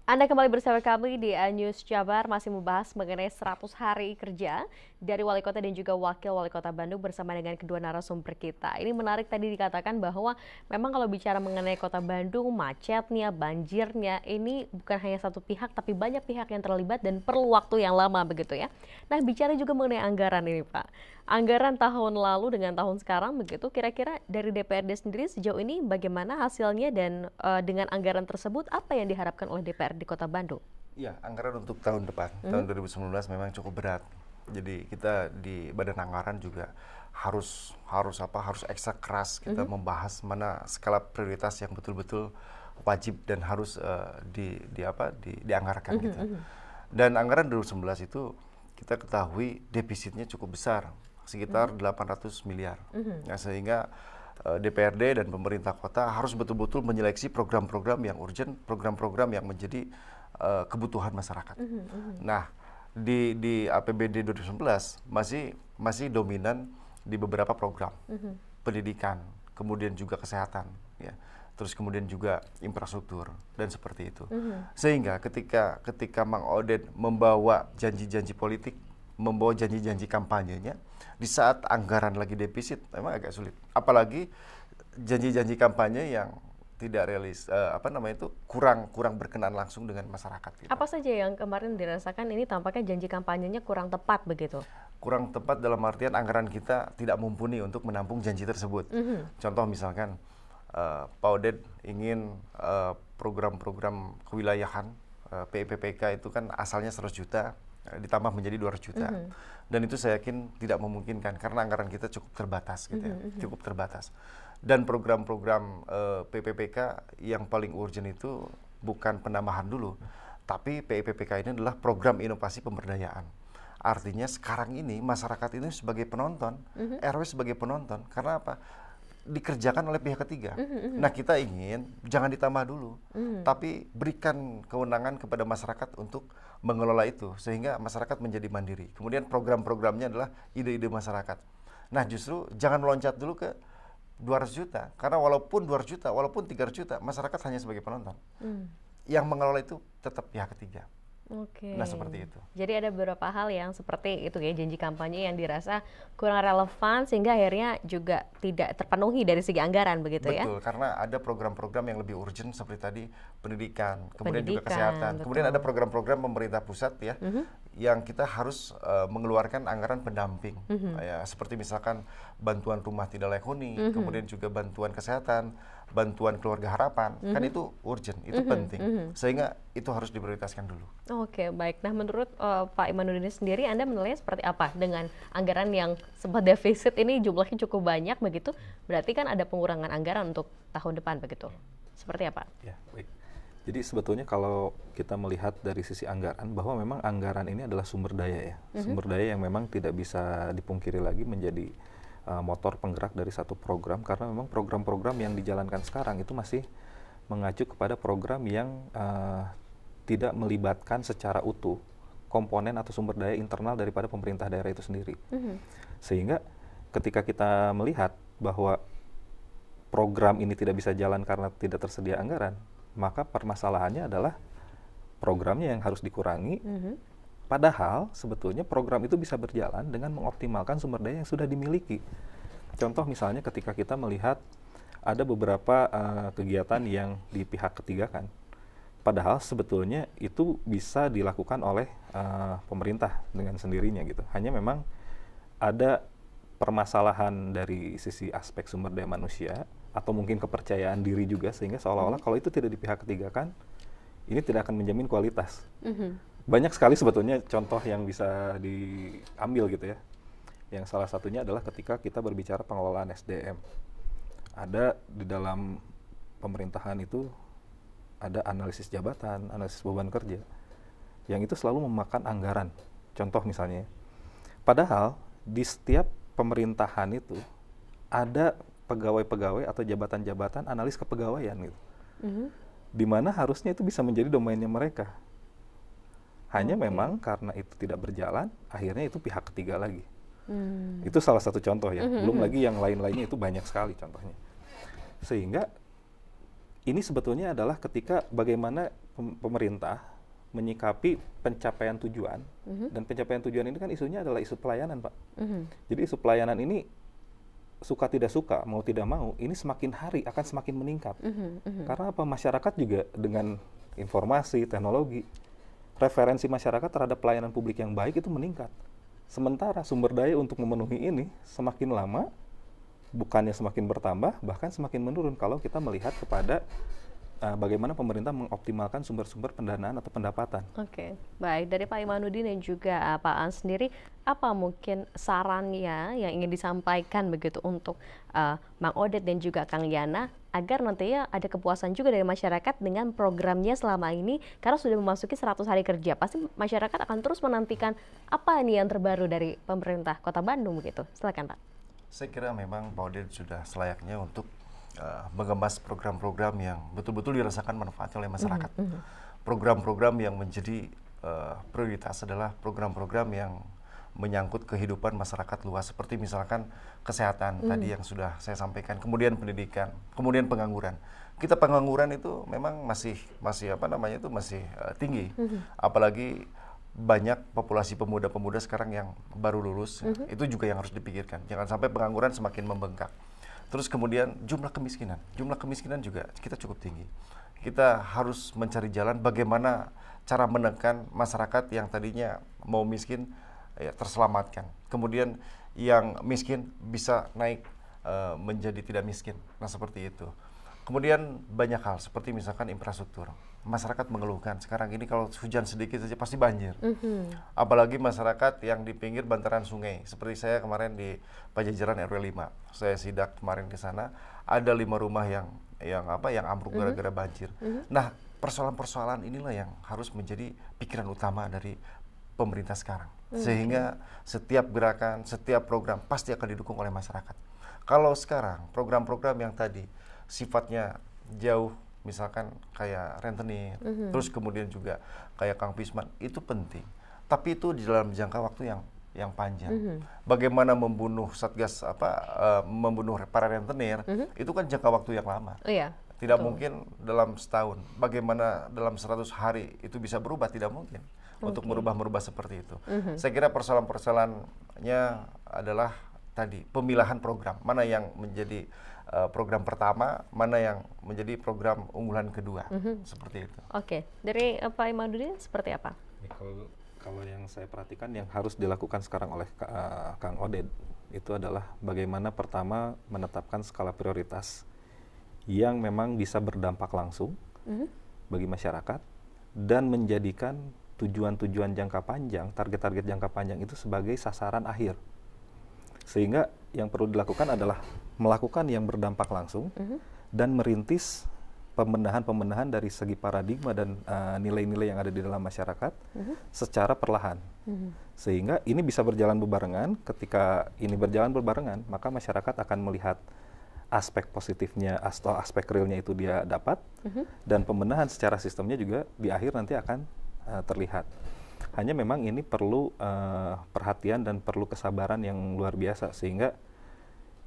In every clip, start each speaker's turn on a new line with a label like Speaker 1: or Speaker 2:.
Speaker 1: Anda kembali bersama kami di News Jabar, masih membahas mengenai 100 hari kerja dari Wali Kota dan juga Wakil Wali Kota Bandung bersama dengan kedua narasumber kita. Ini menarik tadi dikatakan bahwa memang kalau bicara mengenai Kota Bandung, macetnya, banjirnya, ini bukan hanya satu pihak tapi banyak pihak yang terlibat dan perlu waktu yang lama begitu ya. Nah, bicara juga mengenai anggaran ini Pak. Anggaran tahun lalu dengan tahun sekarang begitu, kira-kira dari DPRD sendiri sejauh ini bagaimana hasilnya dan dengan anggaran tersebut apa yang diharapkan oleh DPR di Kota Bandung?
Speaker 2: Ya, anggaran untuk tahun depan, tahun 2019 memang cukup berat. Jadi kita di Badan Anggaran juga harus ekstra keras kita membahas mana skala prioritas yang betul-betul wajib dan harus dianggarkan gitu. Dan anggaran 2019 itu kita ketahui defisitnya cukup besar, sekitar 800 miliar. Ya, sehingga DPRD dan pemerintah kota harus betul-betul menyeleksi program-program yang urgent, program-program yang menjadi kebutuhan masyarakat. Nah, di APBD 2019 masih dominan di beberapa program, pendidikan, kemudian juga kesehatan, ya, terus kemudian juga infrastruktur dan seperti itu. Sehingga ketika Mang Oded membawa janji-janji politik, membawa janji-janji kampanyenya, di saat anggaran lagi defisit, memang agak sulit. Apalagi janji-janji kampanye yang tidak realis, kurang berkenan langsung dengan masyarakat. Gitu.
Speaker 1: Apa saja yang kemarin dirasakan ini tampaknya janji kampanyenya kurang tepat begitu?
Speaker 2: Kurang tepat dalam artian anggaran kita tidak mumpuni untuk menampung janji tersebut. Contoh misalkan, Pak Oded ingin program-program kewilayahan, PIPPK itu kan asalnya 100 juta, ditambah menjadi 200 juta. Dan itu saya yakin tidak memungkinkan karena anggaran kita cukup terbatas gitu ya, cukup terbatas. Dan program-program PPPK yang paling urgent itu bukan penambahan dulu, tapi PPPK ini adalah program inovasi pemberdayaan. Artinya sekarang ini masyarakat ini sebagai penonton, RW sebagai penonton. Karena apa? Dikerjakan oleh pihak ketiga. Nah, kita ingin jangan ditambah dulu, tapi berikan kewenangan kepada masyarakat untuk mengelola itu sehingga masyarakat menjadi mandiri. Kemudian program-programnya adalah ide-ide masyarakat. Nah, justru jangan meloncat dulu ke 200 juta, karena walaupun 200 juta, walaupun 300 juta, masyarakat hanya sebagai penonton. Yang mengelola itu tetap pihak ketiga.
Speaker 1: Oke.
Speaker 2: Nah, seperti itu.
Speaker 1: Jadi ada beberapa hal yang seperti itu ya, janji kampanye yang dirasa kurang relevan sehingga akhirnya juga tidak terpenuhi dari segi anggaran begitu ya?
Speaker 2: Betul, karena ada program-program yang lebih urgent seperti tadi pendidikan, kemudian juga
Speaker 1: Pendidikan,
Speaker 2: kesehatan.
Speaker 1: betul.
Speaker 2: Kemudian ada program-program pemerintah pusat ya, yang kita harus mengeluarkan anggaran pendamping. Ya, seperti misalkan bantuan rumah tidak layak huni, kemudian juga bantuan kesehatan, bantuan keluarga harapan. Kan itu urgent, itu penting. Sehingga itu harus diprioritaskan dulu.
Speaker 1: Oke, baik. Nah, menurut Pak Imanuddin sendiri, Anda menilainya seperti apa dengan anggaran yang sempat defisit ini jumlahnya cukup banyak begitu? Berarti kan ada pengurangan anggaran untuk tahun depan begitu? Seperti apa?
Speaker 3: Ya, baik. Jadi sebetulnya kalau kita melihat dari sisi anggaran, bahwa memang anggaran ini adalah sumber daya ya. Sumber daya yang memang tidak bisa dipungkiri lagi menjadi motor penggerak dari satu program, karena memang program-program yang dijalankan sekarang itu masih mengacu kepada program yang tidak melibatkan secara utuh komponen atau sumber daya internal daripada pemerintah daerah itu sendiri. Sehingga ketika kita melihat bahwa program ini tidak bisa jalan karena tidak tersedia anggaran, maka permasalahannya adalah programnya yang harus dikurangi. Padahal sebetulnya program itu bisa berjalan dengan mengoptimalkan sumber daya yang sudah dimiliki. Contoh misalnya ketika kita melihat ada beberapa kegiatan yang di pihak ketiga kan, padahal sebetulnya itu bisa dilakukan oleh pemerintah dengan sendirinya gitu. Hanya memang ada permasalahan dari sisi aspek sumber daya manusia atau mungkin kepercayaan diri juga, sehingga seolah-olah kalau itu tidak di pihak ketiga kan, ini tidak akan menjamin kualitas. Banyak sekali sebetulnya contoh yang bisa diambil gitu ya. Yang salah satunya adalah ketika kita berbicara pengelolaan SDM. Ada di dalam pemerintahan itu ada analisis jabatan, analisis beban kerja, yang itu selalu memakan anggaran. Contoh misalnya, padahal di setiap pemerintahan itu ada pegawai-pegawai atau jabatan-jabatan analis kepegawaian gitu. Di mana harusnya itu bisa menjadi domainnya mereka. Hanya memang karena itu tidak berjalan, akhirnya itu pihak ketiga lagi. Itu salah satu contoh ya. Belum lagi yang lain-lainnya itu banyak sekali contohnya. Sehingga ini sebetulnya adalah ketika bagaimana pemerintah menyikapi pencapaian tujuan, dan pencapaian tujuan ini kan isunya adalah isu pelayanan, Pak. Jadi isu pelayanan ini suka tidak suka, mau tidak mau, ini semakin hari akan semakin meningkat. Karena apa? Masyarakat juga dengan informasi, teknologi, preferensi masyarakat terhadap pelayanan publik yang baik itu meningkat. Sementara sumber daya untuk memenuhi ini semakin lama, bukannya semakin bertambah, bahkan semakin menurun kalau kita melihat kepada bagaimana pemerintah mengoptimalkan sumber-sumber pendanaan atau pendapatan.
Speaker 1: Oke, baik. Dari Pak Imanuddin dan juga Pak Aan sendiri, apa mungkin sarannya yang ingin disampaikan begitu untuk Mang Oded dan juga Kang Yana agar nantinya ada kepuasan juga dari masyarakat dengan programnya selama ini, karena sudah memasuki 100 hari kerja. Pasti masyarakat akan terus menantikan apa nih yang terbaru dari pemerintah Kota Bandung begitu. Silakan, Pak.
Speaker 2: Saya kira memang Pak Oded sudah selayaknya untuk mengemas program-program yang betul-betul dirasakan manfaatnya oleh masyarakat. Program-program yang menjadi prioritas adalah program-program yang menyangkut kehidupan masyarakat luas, seperti misalkan kesehatan tadi yang sudah saya sampaikan, kemudian pendidikan, kemudian pengangguran. Kita pengangguran itu memang masih tinggi, apalagi banyak populasi pemuda-pemuda sekarang yang baru lulus, itu juga yang harus dipikirkan. Jangan sampai pengangguran semakin membengkak. Terus kemudian jumlah kemiskinan juga kita cukup tinggi. Kita harus mencari jalan bagaimana cara menekan masyarakat yang tadinya mau miskin ya, terselamatkan. Kemudian yang miskin bisa naik menjadi tidak miskin. Nah seperti itu. Kemudian banyak hal seperti misalkan infrastruktur. Masyarakat mengeluhkan sekarang ini kalau hujan sedikit saja pasti banjir. Apalagi masyarakat yang di pinggir bantaran sungai. Seperti saya kemarin di Pajajaran RW 5. Saya sidak kemarin ke sana, ada 5 rumah yang ambruk gara-gara banjir. Nah, persoalan-persoalan inilah yang harus menjadi pikiran utama dari pemerintah sekarang. Sehingga setiap gerakan, setiap program pasti akan didukung oleh masyarakat. Kalau sekarang program-program yang tadi sifatnya jauh, misalkan kayak rentenir, terus kemudian juga kayak Kang Pisman, itu penting. Tapi itu di dalam jangka waktu yang panjang. Bagaimana membunuh satgas membunuh para rentenir, itu kan jangka waktu yang lama. Tidak mungkin dalam setahun. Bagaimana dalam 100 hari itu bisa berubah? Tidak mungkin. Untuk merubah seperti itu. Saya kira persoalan-persoalannya adalah tadi pemilahan program, mana yang menjadi program pertama, mana yang menjadi program unggulan kedua, seperti itu.
Speaker 1: Oke, dari Pak Imanuddin seperti apa?
Speaker 3: Ya, kalau yang saya perhatikan yang harus dilakukan sekarang oleh Kang Oded itu adalah bagaimana pertama menetapkan skala prioritas yang memang bisa berdampak langsung bagi masyarakat dan menjadikan tujuan-tujuan jangka panjang, target-target jangka panjang itu sebagai sasaran akhir. Sehingga yang perlu dilakukan adalah melakukan yang berdampak langsung dan merintis pembenahan dari segi paradigma dan nilai-nilai yang ada di dalam masyarakat secara perlahan. Sehingga ini bisa berjalan berbarengan. Ketika ini berjalan berbarengan, maka masyarakat akan melihat aspek positifnya atau aspek realnya itu dia dapat, dan pembenahan secara sistemnya juga di akhir nanti akan terlihat. Hanya memang ini perlu perhatian dan perlu kesabaran yang luar biasa, sehingga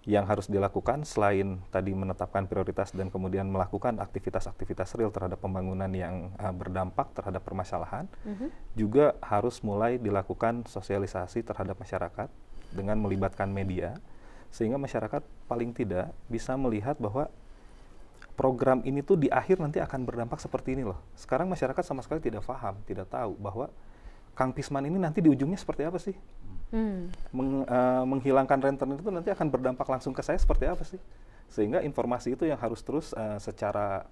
Speaker 3: yang harus dilakukan selain tadi menetapkan prioritas dan kemudian melakukan aktivitas-aktivitas real terhadap pembangunan yang berdampak terhadap permasalahan, juga harus mulai dilakukan sosialisasi terhadap masyarakat dengan melibatkan media, sehingga masyarakat paling tidak bisa melihat bahwa program ini tuh di akhir nanti akan berdampak seperti ini loh. Sekarang masyarakat sama sekali tidak paham, tidak tahu bahwa Kang Pisman ini nanti di ujungnya seperti apa sih? Menghilangkan rentenir itu nanti akan berdampak langsung ke saya seperti apa sih? Sehingga informasi itu yang harus terus secara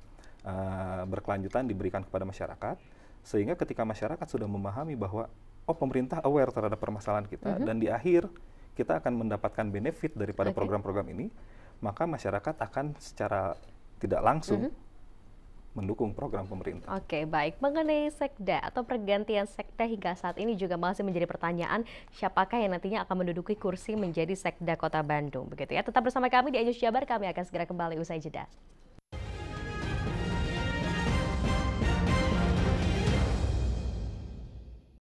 Speaker 3: berkelanjutan diberikan kepada masyarakat, sehingga ketika masyarakat sudah memahami bahwa pemerintah aware terhadap permasalahan kita dan di akhir kita akan mendapatkan benefit daripada program-program ini, maka masyarakat akan secara tidak langsung mendukung program pemerintah.
Speaker 1: Oke, baik. Mengenai sekda atau pergantian sekda hingga saat ini juga masih menjadi pertanyaan, siapakah yang nantinya akan menduduki kursi menjadi sekda Kota Bandung, begitu ya. Tetap bersama kami di iNews Jabar, kami akan segera kembali usai jeda.